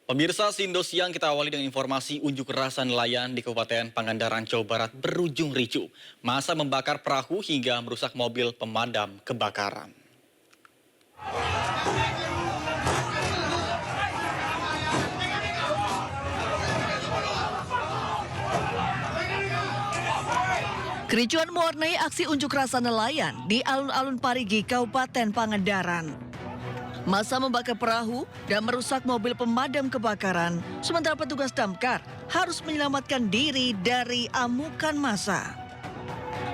Pemirsa Sindo Siang, kita awali dengan informasi unjuk rasa nelayan di Kabupaten Pangandaran, Jawa Barat berujung ricuh. Massa membakar perahu hingga merusak mobil pemadam kebakaran. Kericuan mewarnai aksi unjuk rasa nelayan di alun-alun Parigi, Kabupaten Pangandaran. Massa membakar perahu dan merusak mobil pemadam kebakaran, sementara petugas damkar harus menyelamatkan diri dari amukan massa.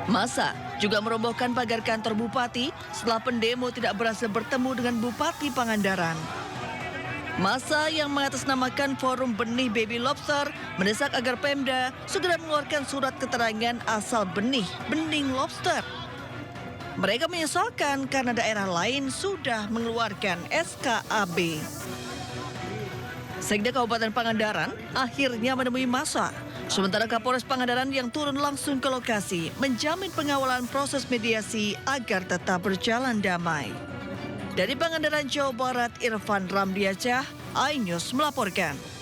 Massa juga merobohkan pagar kantor bupati setelah pendemo tidak berhasil bertemu dengan Bupati Pangandaran. Massa yang mengatasnamakan Forum Benih Baby Lobster mendesak agar Pemda segera mengeluarkan surat keterangan asal bening lobster. Mereka menyesalkan karena daerah lain sudah mengeluarkan SKAB. Sekda Kabupaten Pangandaran akhirnya menemui massa. Sementara Kapolres Pangandaran yang turun langsung ke lokasi menjamin pengawalan proses mediasi agar tetap berjalan damai. Dari Pangandaran, Jawa Barat, Irfan Ramdiacah, iNews melaporkan.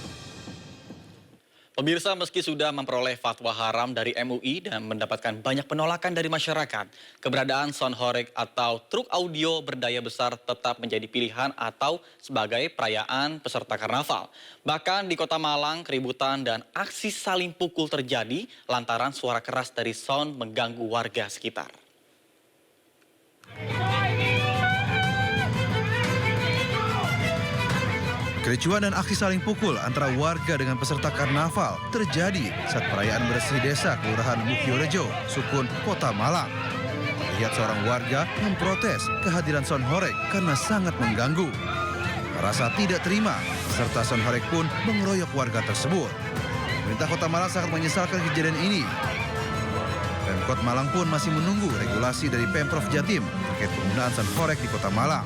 Pemirsa, meski sudah memperoleh fatwa haram dari MUI dan mendapatkan banyak penolakan dari masyarakat, keberadaan sound horeg atau truk audio berdaya besar tetap menjadi pilihan atau sebagai perayaan peserta karnaval. Bahkan di Kota Malang, keributan dan aksi saling pukul terjadi lantaran suara keras dari sound mengganggu warga sekitar. Kericuan dan aksi saling pukul antara warga dengan peserta karnaval terjadi saat perayaan bersih desa Kelurahan Mukiorejo, Sukun, Kota Malang. Lihat seorang warga memprotes kehadiran sound horeg karena sangat mengganggu. Merasa tidak terima, peserta sound horeg pun mengeroyok warga tersebut. Pemerintah Kota Malang sangat menyesalkan kejadian ini. Pemkot Malang pun masih menunggu regulasi dari Pemprov Jatim terkait penggunaan sound horeg di Kota Malang.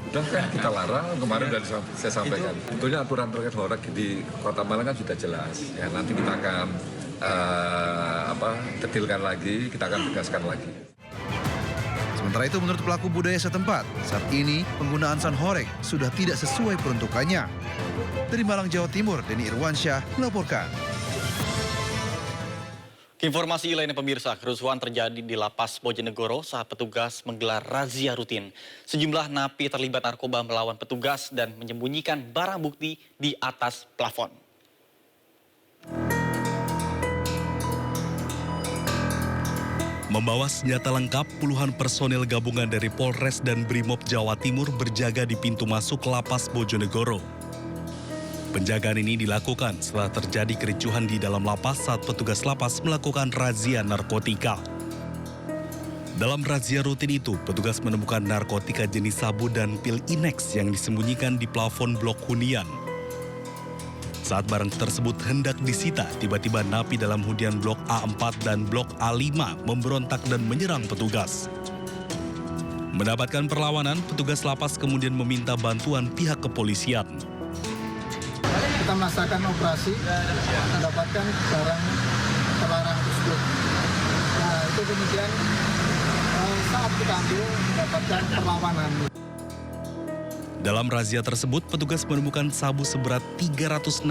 Sudah kita larang, kemarin sudah saya sampaikan. Tentunya aturan terkait horeg di Kota Malang kan sudah jelas. Ya, nanti kita akan detilkan lagi, kita akan tegaskan lagi. Sementara itu menurut pelaku budaya setempat, saat ini penggunaan sound horeg sudah tidak sesuai peruntukannya. Dari Malang, Jawa Timur, Denny Irwansyah melaporkan. Informasi lainnya pemirsa, kerusuhan terjadi di Lapas Bojonegoro saat petugas menggelar razia rutin. Sejumlah napi terlibat narkoba melawan petugas dan menyembunyikan barang bukti di atas plafon. Membawa senjata lengkap, puluhan personel gabungan dari Polres dan Brimob Jawa Timur berjaga di pintu masuk Lapas Bojonegoro. Penjagaan ini dilakukan setelah terjadi kericuhan di dalam lapas saat petugas lapas melakukan razia narkotika. Dalam razia rutin itu, petugas menemukan narkotika jenis sabu dan pil Inex yang disembunyikan di plafon blok hunian. Saat barang tersebut hendak disita, tiba-tiba napi dalam hunian blok A4 dan blok A5 memberontak dan menyerang petugas. Mendapatkan perlawanan, petugas lapas kemudian meminta bantuan pihak kepolisian. Kita melaksanakan operasi mendapatkan barang terlarang tersebut. Nah, itu kemudian saat kita ambil mendapatkan perlawanan. Dalam razia tersebut, petugas menemukan sabu seberat 364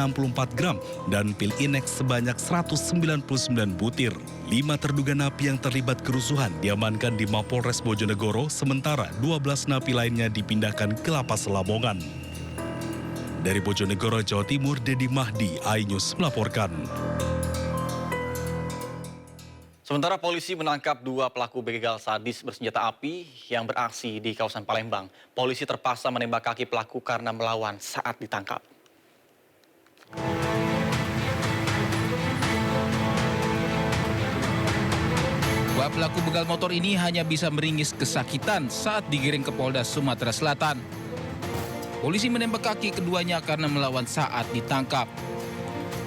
gram dan pil Inex sebanyak 199 butir. 5 terduga napi yang terlibat kerusuhan diamankan di Mapolres Bojonegoro, sementara 12 napi lainnya dipindahkan ke Lapas Lamongan. Dari Bojonegoro, Jawa Timur, Dedi Mahdi, iNews melaporkan. Sementara polisi menangkap 2 pelaku begal sadis bersenjata api yang beraksi di kawasan Palembang. Polisi terpaksa menembak kaki pelaku karena melawan saat ditangkap. Dua pelaku begal motor ini hanya bisa meringis kesakitan saat digiring ke Polda Sumatera Selatan. Polisi menembak kaki keduanya karena melawan saat ditangkap.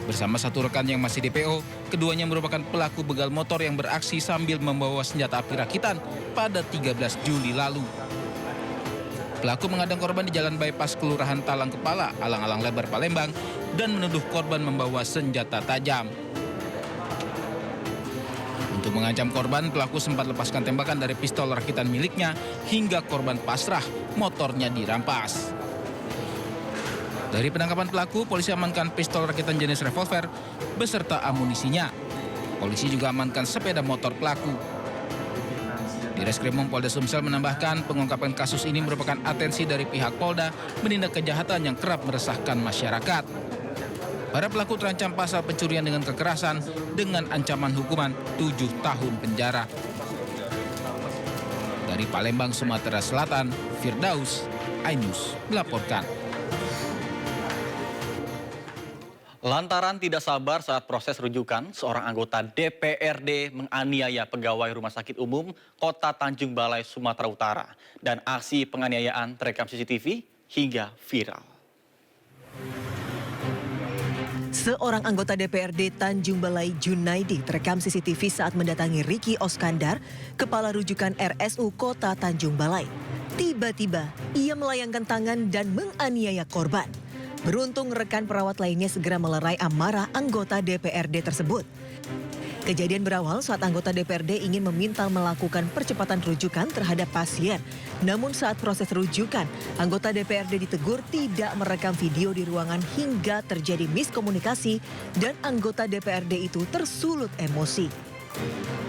Bersama satu rekan yang masih DPO, keduanya merupakan pelaku begal motor yang beraksi sambil membawa senjata api rakitan pada 13 Juli lalu. Pelaku mengadang korban di Jalan Bypass Kelurahan Talang Kepala, Alang-Alang Lebar, Palembang, dan menuduh korban membawa senjata tajam. Untuk mengancam korban, pelaku sempat lepaskan tembakan dari pistol rakitan miliknya hingga korban pasrah, motornya dirampas. Dari penangkapan pelaku, polisi amankan pistol rakitan jenis revolver beserta amunisinya. Polisi juga amankan sepeda motor pelaku. Di Reskrimum Polda Sumsel menambahkan pengungkapan kasus ini merupakan atensi dari pihak Polda menindak kejahatan yang kerap meresahkan masyarakat. Para pelaku terancam pasal pencurian dengan kekerasan dengan ancaman hukuman 7 tahun penjara. Dari Palembang, Sumatera Selatan, Firdaus, iNews melaporkan. Lantaran tidak sabar saat proses rujukan, seorang anggota DPRD menganiaya pegawai Rumah Sakit Umum Kota Tanjung Balai, Sumatera Utara. Dan aksi penganiayaan terekam CCTV hingga viral. Seorang anggota DPRD Tanjung Balai, Junaidi, terekam CCTV saat mendatangi Ricky Oskandar, kepala rujukan RSU Kota Tanjung Balai. Tiba-tiba, ia melayangkan tangan dan menganiaya korban. Beruntung rekan perawat lainnya segera melerai amarah anggota DPRD tersebut. Kejadian berawal saat anggota DPRD ingin meminta melakukan percepatan rujukan terhadap pasien. Namun saat proses rujukan, anggota DPRD ditegur tidak merekam video di ruangan hingga terjadi miskomunikasi dan anggota DPRD itu tersulut emosi.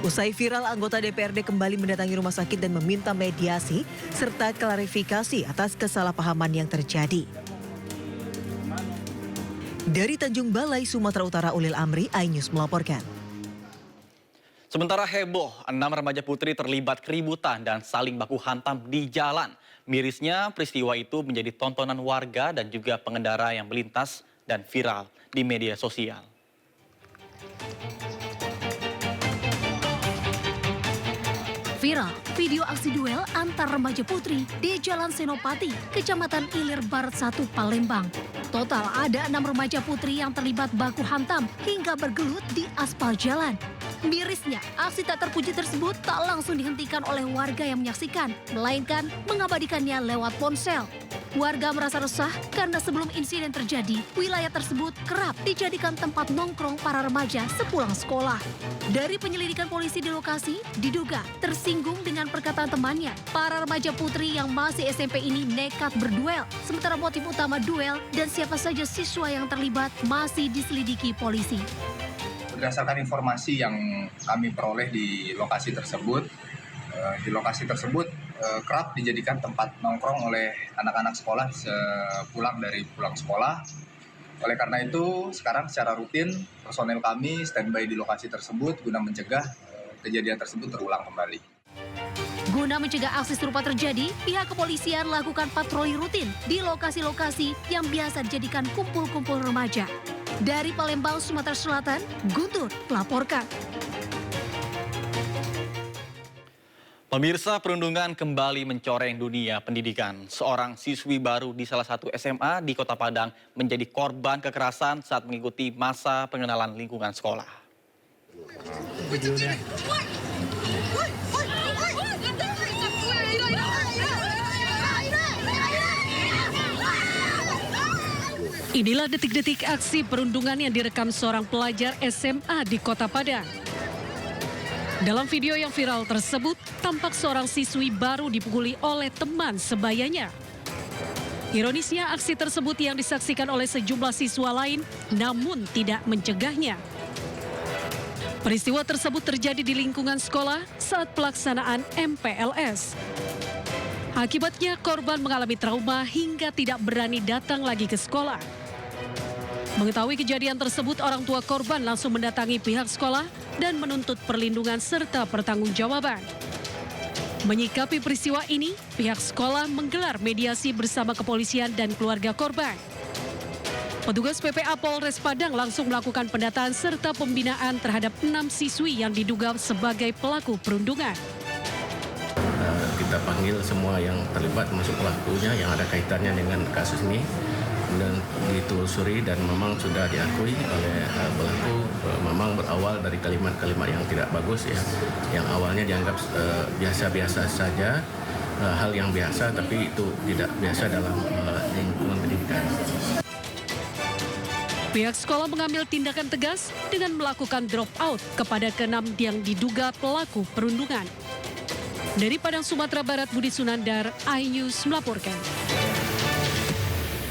Usai viral, anggota DPRD kembali mendatangi rumah sakit dan meminta mediasi serta klarifikasi atas kesalahpahaman yang terjadi. Dari Tanjung Balai, Sumatera Utara, Ulil Amri, iNews melaporkan. Sementara heboh, 6 remaja putri terlibat keributan dan saling baku hantam di jalan. Mirisnya, peristiwa itu menjadi tontonan warga dan juga pengendara yang melintas dan viral di media sosial. Viral video aksi duel antar remaja putri di Jalan Senopati, Kecamatan Ilir Barat 1, Palembang. Total ada 6 remaja putri yang terlibat baku hantam hingga bergelut di aspal jalan. Mirisnya, aksi tak terpuji tersebut tak langsung dihentikan oleh warga yang menyaksikan, melainkan mengabadikannya lewat ponsel. Warga merasa resah karena sebelum insiden terjadi, wilayah tersebut kerap dijadikan tempat nongkrong para remaja sepulang sekolah. Dari penyelidikan polisi di lokasi, diduga tersinggung dengan perkataan temannya. Para remaja putri yang masih SMP ini nekat berduel, sementara motif utama duel dan siapa saja siswa yang terlibat masih diselidiki polisi. Berdasarkan informasi yang kami peroleh di lokasi tersebut, kerap dijadikan tempat nongkrong oleh anak-anak sekolah sepulang dari pulang sekolah. Oleh karena itu, sekarang secara rutin personel kami standby di lokasi tersebut guna mencegah kejadian tersebut terulang kembali. Guna mencegah aksi serupa terjadi, pihak kepolisian lakukan patroli rutin di lokasi-lokasi yang biasa dijadikan kumpul-kumpul remaja. Dari Palembang, Sumatera Selatan, Guntur melaporkan. Pemirsa, perundungan kembali mencoreng dunia pendidikan. Seorang siswi baru di salah satu SMA di Kota Padang menjadi korban kekerasan saat mengikuti masa pengenalan lingkungan sekolah. Inilah detik-detik aksi perundungan yang direkam seorang pelajar SMA di Kota Padang. Dalam video yang viral tersebut, tampak seorang siswi baru dipukuli oleh teman sebayanya. Ironisnya, aksi tersebut yang disaksikan oleh sejumlah siswa lain, namun tidak mencegahnya. Peristiwa tersebut terjadi di lingkungan sekolah saat pelaksanaan MPLS. Akibatnya, korban mengalami trauma hingga tidak berani datang lagi ke sekolah. Mengetahui kejadian tersebut, orang tua korban langsung mendatangi pihak sekolah dan menuntut perlindungan serta pertanggungjawaban. Menyikapi peristiwa ini, pihak sekolah menggelar mediasi bersama kepolisian dan keluarga korban. Petugas PPA Polres Padang langsung melakukan pendataan serta pembinaan terhadap 6 siswi yang diduga sebagai pelaku perundungan. Kita panggil semua yang terlibat, termasuk pelakunya yang ada kaitannya dengan kasus ini, dan ditelusuri dan memang sudah diakui oleh pelaku. Memang berawal dari kalimat-kalimat yang tidak bagus ya, yang awalnya dianggap biasa-biasa saja, hal yang biasa tapi itu tidak biasa dalam lingkungan pendidikan. Pihak sekolah mengambil tindakan tegas dengan melakukan drop out kepada ke-6 yang diduga pelaku perundungan. Dari Padang, Sumatera Barat, Budi Sunandar, iNews melaporkan.